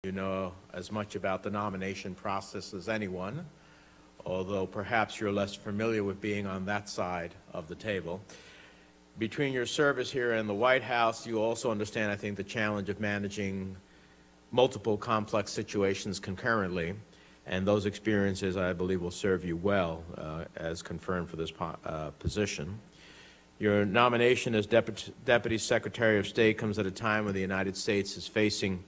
You know as much about the nomination process as anyone, although perhaps you're less familiar with being on that side of the table. Between your service here in the White House, you also understand, I think, the challenge of managing multiple complex situations concurrently, and those experiences, I believe, will serve you well as confirmed for this position. Your nomination as Deputy Secretary of State comes at a time when the United States is facing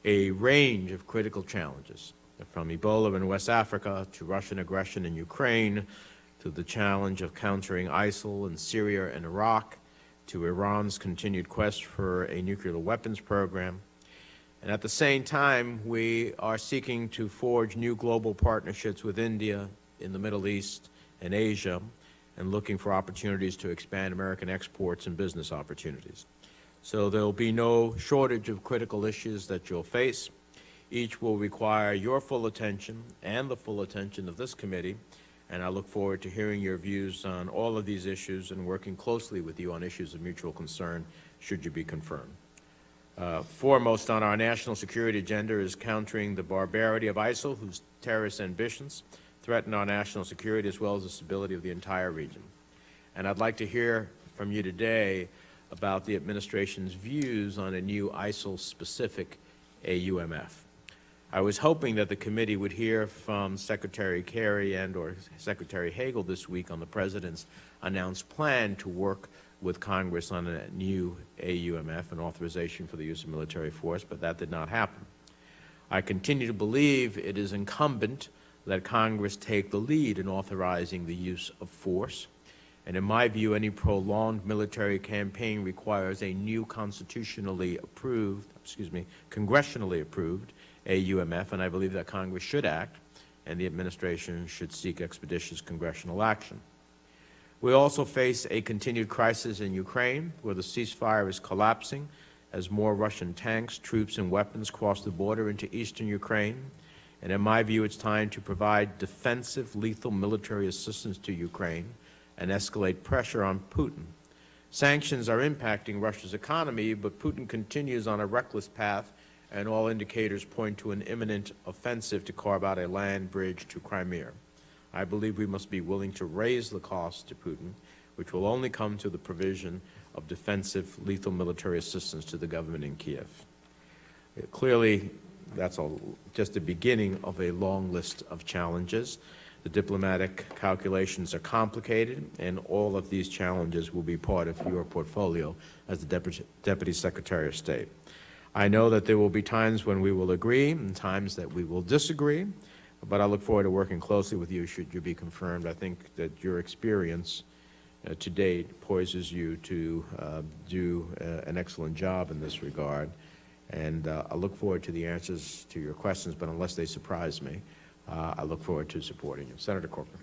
a range of critical challenges, from Ebola in West Africa to Russian aggression in Ukraine, to the challenge of countering ISIL in Syria and Iraq, to Iran's continued quest for a nuclear weapons program. And at the same time, we are seeking to forge new global partnerships with India in the Middle East and Asia, and looking for opportunities to expand American exports and business opportunities. So there will be no shortage of critical issues that you'll face. Each will require your full attention and the full attention of this committee, and I look forward to hearing your views on all of these issues and working closely with you on issues of mutual concern should you be confirmed. Foremost on our national security agenda is countering the barbarity of ISIL, whose terrorist ambitions threaten our national security as well as the stability of the entire region. And I'd like to hear from you today about the administration's views on a new ISIL-specific AUMF. I was hoping that the committee would hear from Secretary Kerry and/or Secretary Hagel this week on the President's announced plan to work with Congress on a new AUMF, an authorization for the use of military force, but that did not happen. I continue to believe it is incumbent that Congress take the lead in authorizing the use of force. And in my view, any prolonged military campaign requires a new congressionally approved AUMF, and I believe that Congress should act, and the administration should seek expeditious congressional action. We also face a continued crisis in Ukraine, where the ceasefire is collapsing as more Russian tanks, troops, and weapons cross the border into eastern Ukraine. And in my view, it's time to provide defensive, lethal military assistance to Ukraine and escalate pressure on Putin. Sanctions are impacting Russia's economy, but Putin continues on a reckless path, and all indicators point to an imminent offensive to carve out a land bridge to Crimea. I believe we must be willing to raise the cost to Putin, which will only come to the provision of defensive, lethal military assistance to the government in Kiev. Clearly, that's just the beginning of a long list of challenges. The diplomatic calculations are complicated, and all of these challenges will be part of your portfolio as the Deputy Secretary of State. I know that there will be times when we will agree and times that we will disagree, but I look forward to working closely with you should you be confirmed. I think that your experience to date poises you to do an excellent job in this regard. And I look forward to the answers to your questions, but unless they surprise me, I look forward to supporting you. Senator Corcoran.